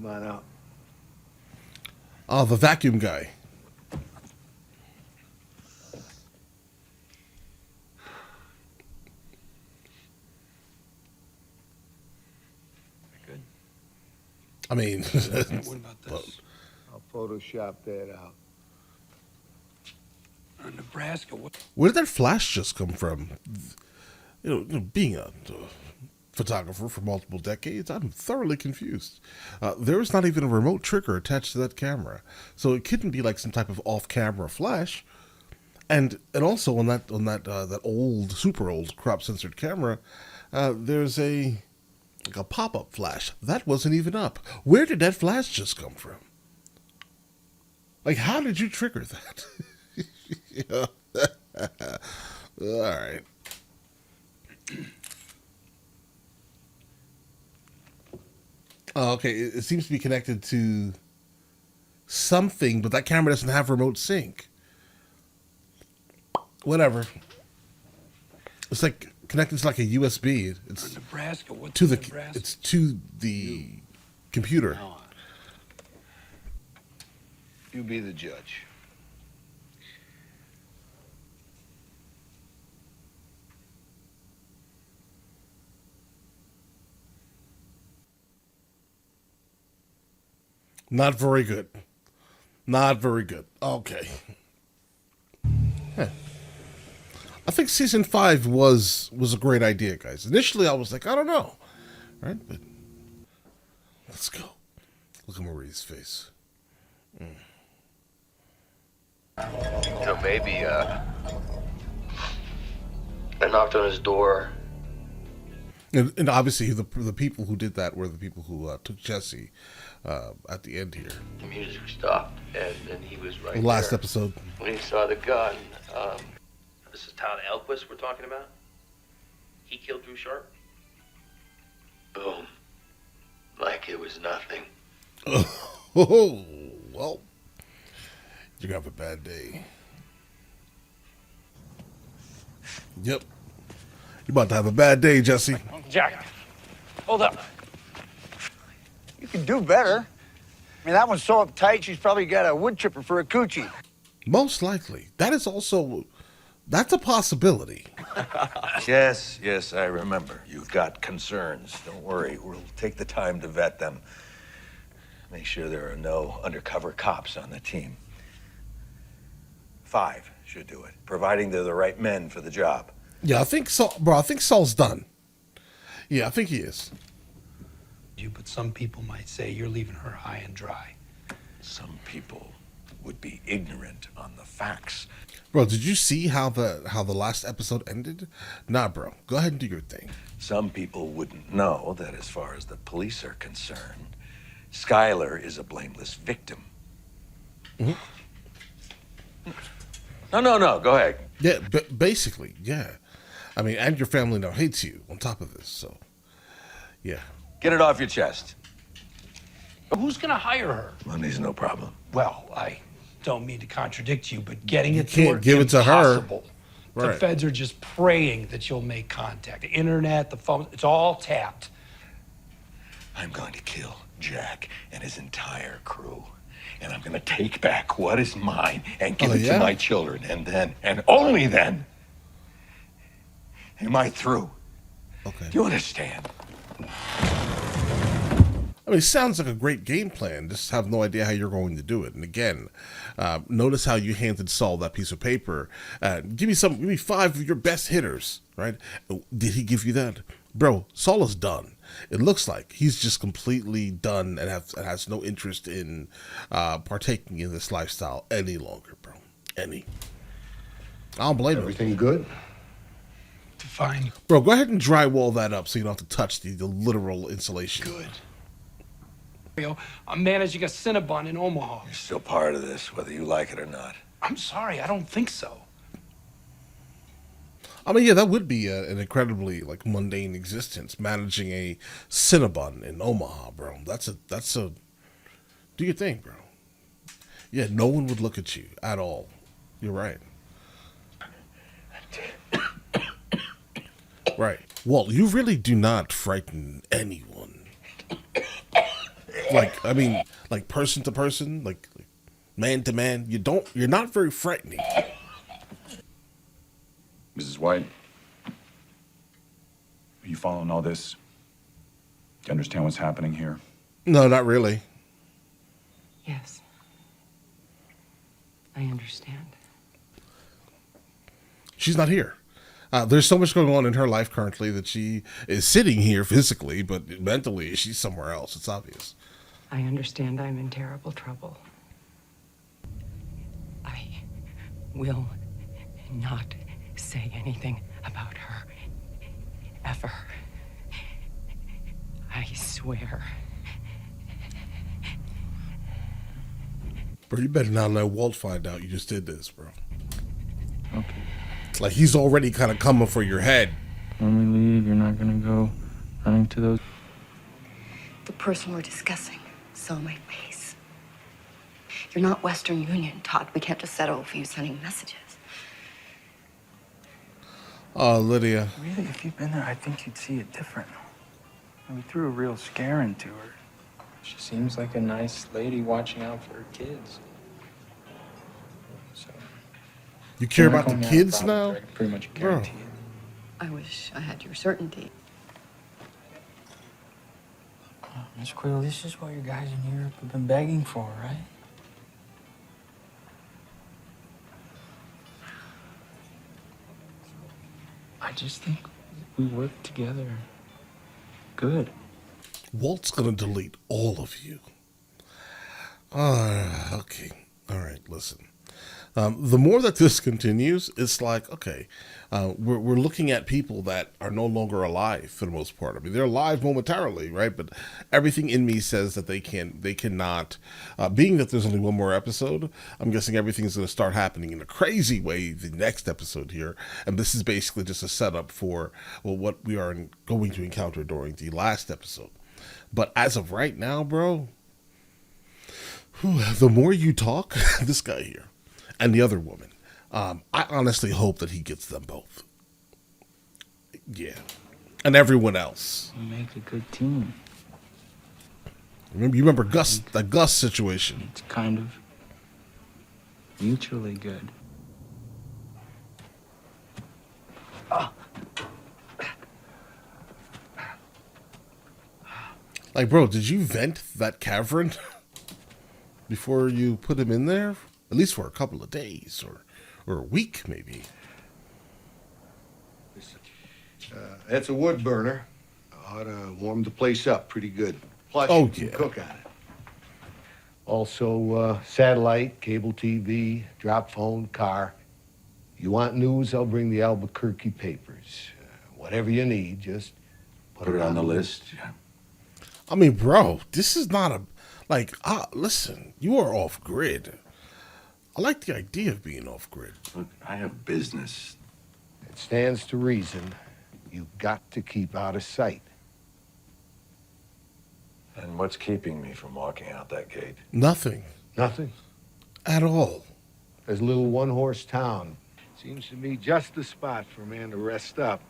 Come on out. Oh, the vacuum guy. Good. I mean, What about this? I'll Photoshop that out. Nebraska. What? where did that flash just come from? Being a photographer for multiple decades, I'm thoroughly confused. There is not even a remote trigger attached to that camera, so it couldn't be like some type of off-camera flash. And also on that old, super old crop censored camera, there's a pop-up flash that wasn't even up. Where did that flash just come from? Like, how did you trigger that? Yeah. All right. Oh, okay. It seems to be connected to something, but that camera doesn't have remote sync. Whatever. It's like connected to like a USB. It's Nebraska. What's to the Nebraska? it's to the computer. You be the judge. Not very good. Not very good. Okay. Huh. I think season 5 was a great idea, guys. Initially, I was like, I don't know, right? But let's go. Look at Marie's face. So maybe, I knocked on his door. And obviously, the people who did that were the people who took Jesse at the end here. The music stopped, and he was right The last there. episode. When he saw the gun, this is Todd Elquist we're talking about? He killed Drew Sharp? Boom. Like it was nothing. Oh, well, you're gonna have a bad day. Yep. You're about to have a bad day, Jesse. Jack, hold up. You can do better. I mean, that one's so uptight, she's probably got a wood chipper for a coochie. Most likely. That's a possibility. Yes, I remember. You've got concerns. Don't worry. We'll take the time to vet them. Make sure there are no undercover cops on the team. 5 should do it, providing they're the right men for the job. Yeah, I think Saul's done. Yeah, I think he is. But some people might say you're leaving her high and dry. Some people would be ignorant on the facts. Bro, did you see how the last episode ended? Nah, bro. Go ahead and do your thing. Some people wouldn't know that as far as the police are concerned, Skylar is a blameless victim. Mm-hmm. No, go ahead. Yeah, basically, yeah. I mean, and your family now hates you on top of this, so yeah. Get it off your chest. But who's going to hire her? Money's no problem. Well, I don't mean to contradict you, but getting it to can't her, give it to her. impossible. The Right. feds are just praying that you'll make contact. The internet, the phone, it's all tapped. I'm going to kill Jack and his entire crew. And I'm going to take back what is mine and give it to my children. And then, and only then, am I through. Okay. Do you understand? I mean, it sounds like a great game plan. Just have no idea how you're going to do it. And again, notice how you handed Saul that piece of paper. Give me 5 of your best hitters, right? Did he give you that? Bro, Saul is done. It looks like he's just completely done and has no interest in partaking in this lifestyle any longer, bro. I don't blame him. Everything good? Fine. Bro, go ahead and drywall that up so you don't have to touch the literal insulation. Good. I'm managing a Cinnabon in Omaha. You're still part of this, whether you like it or not. I'm sorry, I don't think so. I mean, yeah, that would be an incredibly mundane existence, managing a Cinnabon in Omaha, bro. That's a do your thing, bro. Yeah, no one would look at you at all. You're right. Right. Well, you really do not frighten anyone. like, I mean, like person to person, like man to man, you're not very frightening. Mrs. White, are you following all this? Do you understand what's happening here? No, not really. Yes. I understand. She's not here. There's so much going on in her life currently that she is sitting here physically, but mentally she's somewhere else. It's obvious. I understand I'm in terrible trouble. I will not say anything about her. Ever. I swear. Bro, you better not let Walt find out you just did this, bro. Okay. Like, he's already kind of coming for your head. When we leave, you're not gonna go running to those... The person we're discussing saw my face. You're not Western Union, Todd. We can't just settle for you sending messages. Oh, Lydia. Really, if you'd been there, I think you'd see it different. And we threw a real scare into her. She seems like a nice lady watching out for her kids. So... You care about the kids now? I can pretty much guarantee it. I wish I had your certainty. Miss Quill, this is what your guys in Europe have been begging for, right? I just think we work together good. Walt's gonna delete all of you. Okay. All right, listen. The more that this continues, it's like, okay, we're looking at people that are no longer alive for the most part. I mean, they're alive momentarily, right? But everything in me says that they cannot. Being that there's only one more episode, I'm guessing everything's going to start happening in a crazy way the next episode here. And this is basically just a setup for, well, what we are going to encounter during the last episode. But as of right now, bro, the more you talk, this guy here, and the other woman, I honestly hope that he gets them both. Yeah. And everyone else. We make a good team. You remember Gus, the Gus situation. It's kind of mutually good. Like, bro, did you vent that cavern before you put him in there? At least for a couple of days or a week, maybe. That's a wood burner. Ought to warm the place up pretty good. Plus, Oh, you can yeah. cook on it. Also, satellite, cable TV, drop phone, car. You want news, I'll bring the Albuquerque papers. Whatever you need, just put it on the list. I mean, bro, this is not a... Like, listen, you are off-grid. I like the idea of being off-grid. Look, I have business. It stands to reason you've got to keep out of sight. And what's keeping me from walking out that gate? Nothing. Nothing. At all. This little one-horse town seems to me just the spot for a man to rest up,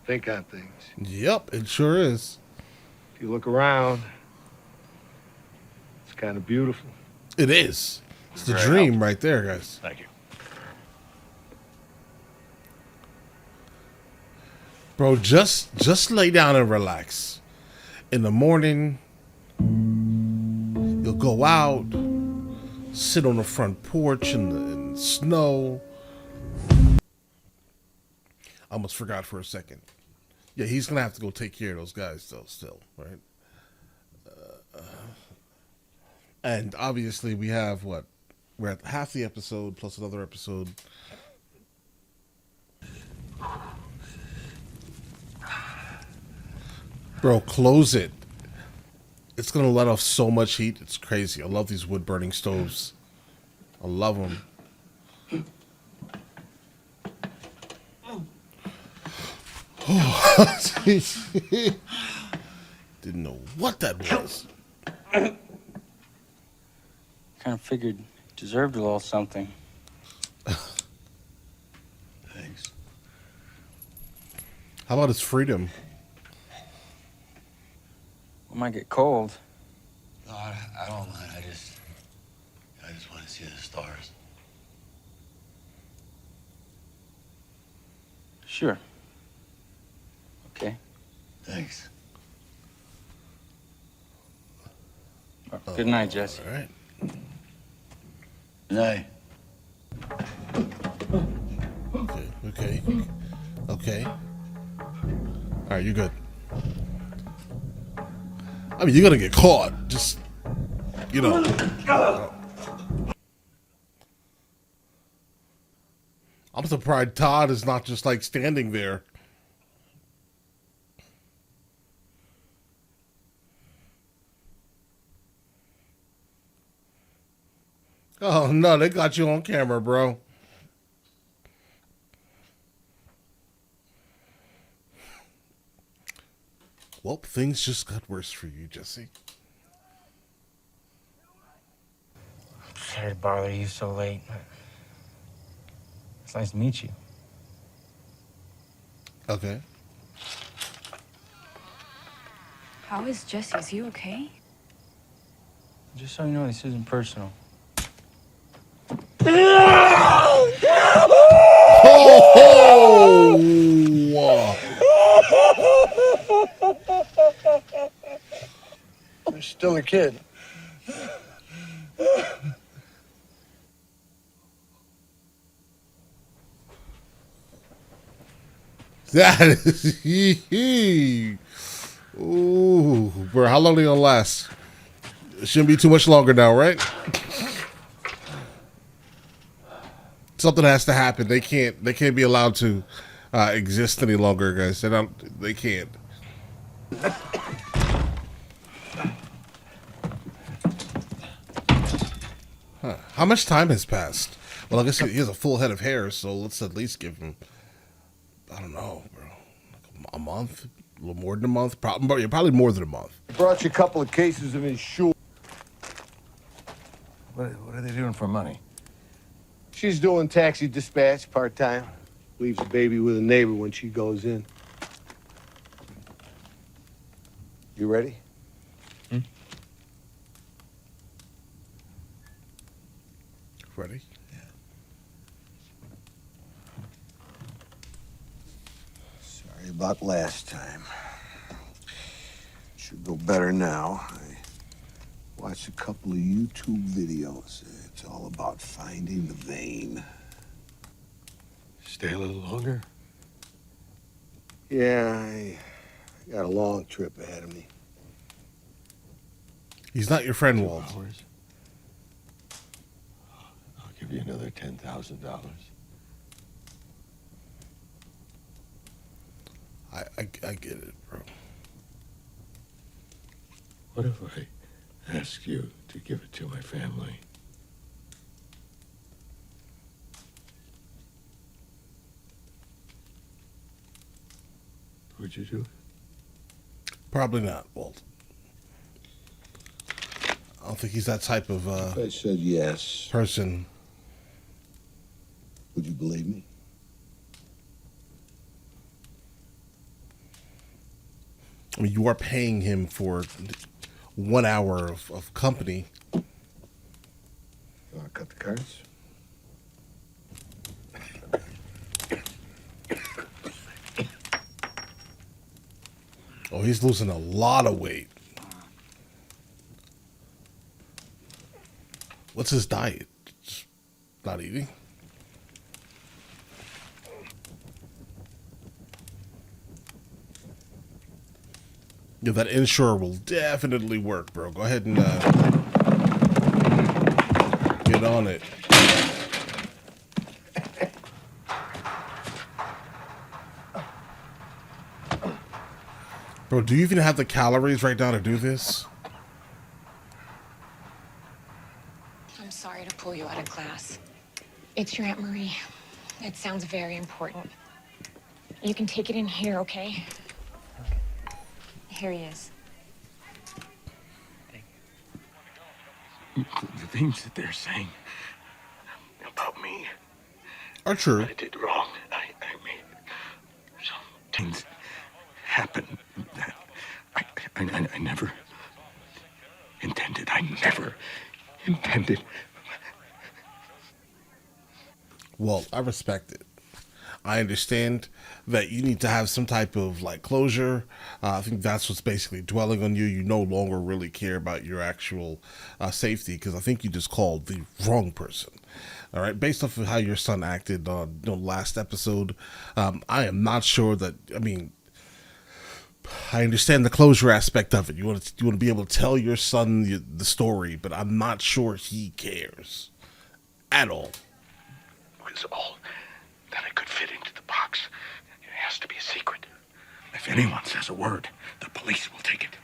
think on things. Yep, it sure is. If you look around, it's kind of beautiful. It is. It's the Very dream helpful. right there, guys. Thank you. Bro, just lay down and relax. In the morning, you'll go out, sit on the front porch in the snow. I almost forgot for a second. Yeah, he's going to have to go take care of those guys, though, still, right? And obviously, we have what? We're at half the episode plus another episode. Bro, close it. It's going to let off so much heat. It's crazy. I love these wood-burning stoves. I love them. Oh, didn't know what that was. Kind of figured you deserved a little something. Thanks. How about his freedom? We might get cold. I don't mind. I just want to see the stars. Sure. Okay. Thanks. Good night, Jesse. All right. Good night. Okay. All right, you're good. I mean, you're gonna get caught. Just, you know. I'm surprised Todd is not just like standing there. Oh no, they got you on camera, bro. Well, things just got worse for you, Jesse. Sorry to bother you so late. It's nice to meet you. Okay. How is Jesse? Is he okay? Just so you know, this isn't personal. You're still a kid. That is ooh, bro. How long are they gonna last? It shouldn't be too much longer now, right? Something has to happen. They can't be allowed to exist any longer, guys. They can't. Huh. How much time has passed? Well, I guess he has a full head of hair, so let's at least give him, I don't know, bro, like a month, a little more than a month, probably more than a month. Brought you a couple of cases of insurance. What are they doing for money? She's doing taxi dispatch part-time. Leaves a baby with a neighbor when she goes in. You ready? Ready? Yeah. Sorry about last time. Should go better now. I watched a couple of YouTube videos. It's all about finding the vein. Stay a little longer? Yeah, I got a long trip ahead of me. He's not your friend, Walt. Hours? I'll give you another $10,000. I get it, bro. What if I ask you to give it to my family? Would you do it? Probably not, Walt. I don't think he's that type of If I said yes, person. would you believe me? I mean, you are paying him for 1 hour of company. You want to cut the cards? Oh, he's losing a lot of weight. What's his diet? Just not eating? Yeah, that insurer will definitely work, bro. Go ahead and get on it. Bro, do you even have the calories right now to do this? I'm sorry to pull you out of class. It's your Aunt Marie. It sounds very important. You can take it in here, okay? Here he is. The things that they're saying about me are true. I did wrong. I made some things happen that I never intended. never intended. Well, I respect it. I understand that you need to have some type of like closure. I think that's what's basically dwelling on you. You no longer really care about your actual safety, because I think you just called the wrong person. All right, based off of how your son acted on last episode, I am not sure that. I mean, I understand the closure aspect of it. You want to be able to tell your son the story, but I'm not sure he cares at all. It was all that I could fit into the box. It has to be a secret. If anyone says a word, the police will take it.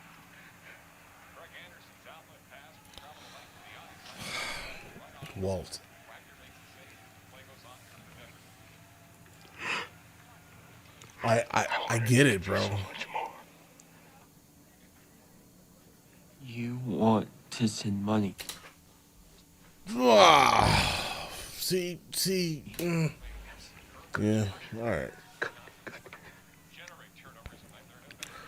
Walt. I get it, bro. You want to send money. See. Yeah, all right.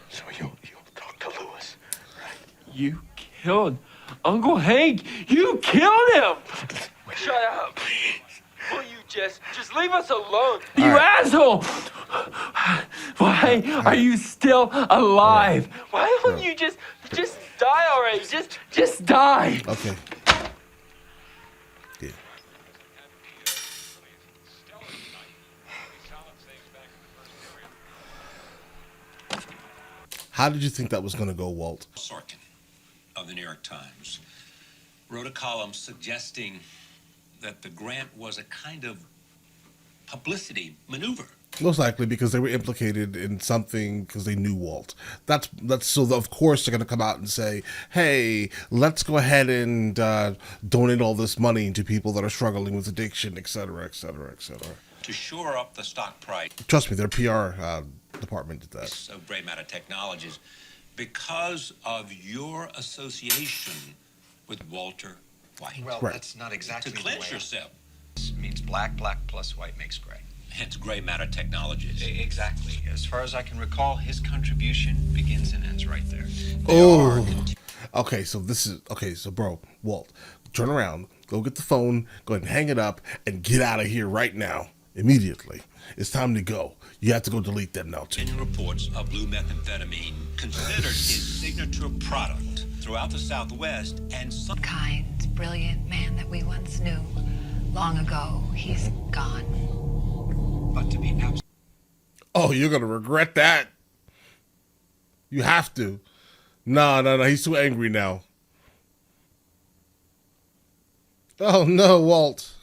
So you'll talk to Lewis, right? You killed Uncle Hank. You killed him. Shut up. Will you just leave us alone? You asshole. Why are you still alive? Why don't you just die already? Just die. Okay. Yeah. How did you think that was going to go, Walt? Sorkin of the New York Times wrote a column suggesting that the grant was a kind of publicity maneuver. Most likely because they were implicated in something because they knew Walt. That's so of course they're going to come out and say, hey, let's go ahead and donate all this money to people that are struggling with addiction, et cetera, et cetera, et cetera. To shore up the stock price. Trust me, their PR department did that. Of Gray Matter Technologies, because of your association with Walter White. Well, Right. that's not exactly To the way. cleanse yourself. It means black plus white makes gray. It's Gray Matter Technologies. Exactly. As far as I can recall, his contribution begins and ends right there. Okay, so bro, Walt, turn around, go get the phone, go ahead and hang it up, and get out of here right now, immediately. It's time to go. You have to go delete that now, too. In reports of blue methamphetamine considered his signature product throughout the Southwest, and some Kind, brilliant man that we once knew. Long ago, he's gone. But to be absolutely Oh, you're going to regret that. You have to. No, he's too angry now. Oh, no, Walt.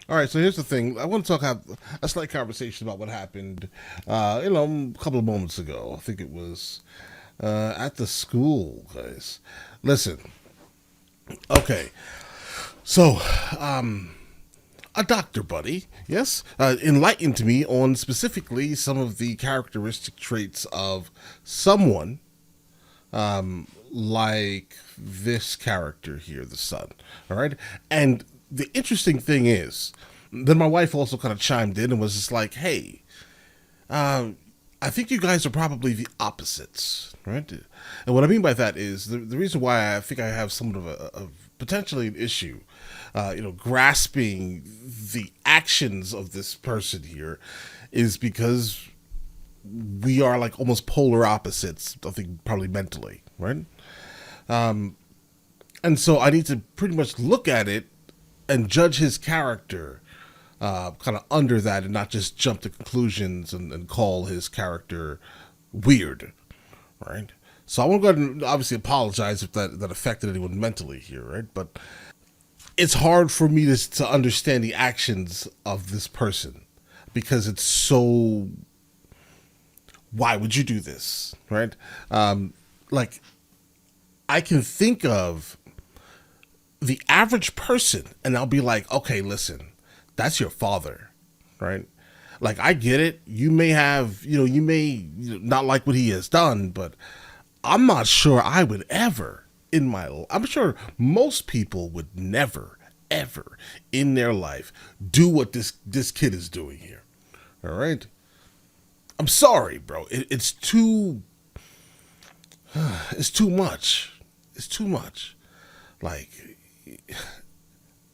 All right. So here's the thing. I want to have a slight conversation about what happened, a couple of moments ago. I think it was at the school, guys. Listen. Okay. So, a doctor buddy, yes, enlightened me on specifically some of the characteristic traits of someone like this character here, the son. All right. And the interesting thing is, then my wife also kind of chimed in and was just like, hey, I think you guys are probably the opposites, right? And what I mean by that is the reason why I think I have somewhat of a potentially an issue, grasping the actions of this person here is because we are like almost polar opposites, I think probably mentally, right? And so I need to pretty much look at it and judge his character kind of under that and not just jump to conclusions and call his character weird, right? So I want to go ahead and obviously apologize if that affected anyone mentally here, right? But it's hard for me to understand the actions of this person because it's so... Why would you do this, right? Like, I can think of the average person and I'll be like, okay, listen, that's your father, right? Like, I get it. You may have, you may not like what he has done, but I'm not sure I would ever I'm sure most people would never, ever in their life do what this kid is doing here. All right. I'm sorry, bro. It's too much. It's too much. Like,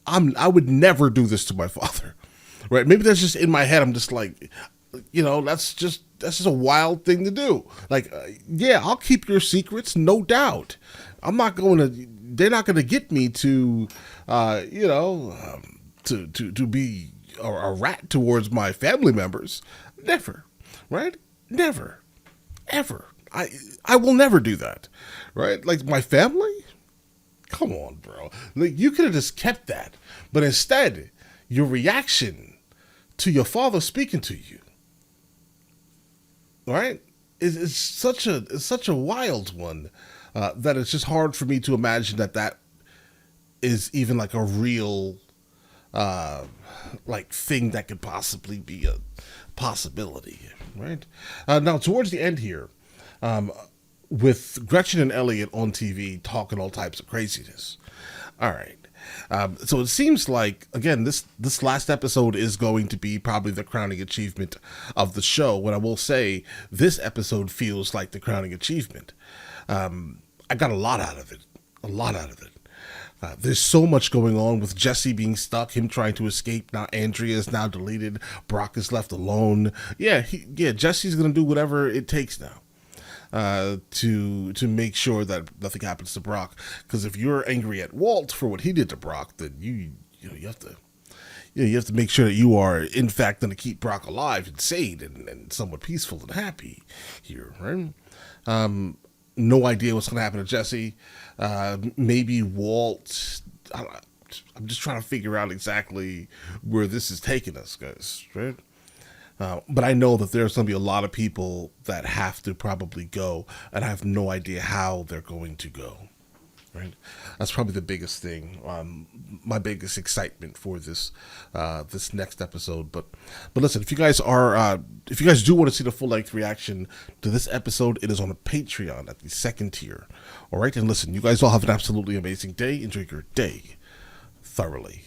I would never do this to my father. Right? Maybe that's just in my head. I'm just like, that's just a wild thing to do. Like, yeah, I'll keep your secrets, no doubt. They're not going to get me to, to be a rat towards my family members. Never, right? Never, ever. I will never do that, right? Like, my family? Come on, bro. Like, you could have just kept that. But instead, your reaction to your father speaking to you, right, is such a wild one that it's just hard for me to imagine that is even like a real like thing that could possibly be a possibility, right? Now, towards the end here, with Gretchen and Elliot on TV talking all types of craziness. All right. So it seems like, again, this last episode is going to be probably the crowning achievement of the show. What I will say, this episode feels like the crowning achievement. I got a lot out of it. There's so much going on with Jesse being stuck, him trying to escape. Now Andrea is now deleted. Brock is left alone. Jesse's going to do whatever it takes now to make sure that nothing happens to Brock. Because if you're angry at Walt for what he did to Brock, then you have to make sure that you are in fact going to keep Brock alive and sane and somewhat peaceful and happy here, right? No idea what's going to happen to Jesse. Maybe Walt. I'm just trying to figure out exactly where this is taking us, guys, right? But I know that there's going to be a lot of people that have to probably go, and I have no idea how they're going to go. Right? That's probably the biggest thing, my biggest excitement for this this next episode. But listen, if you guys do want to see the full length reaction to this episode, it is on a Patreon at the second tier. All right, and listen, you guys all have an absolutely amazing day. Enjoy your day thoroughly.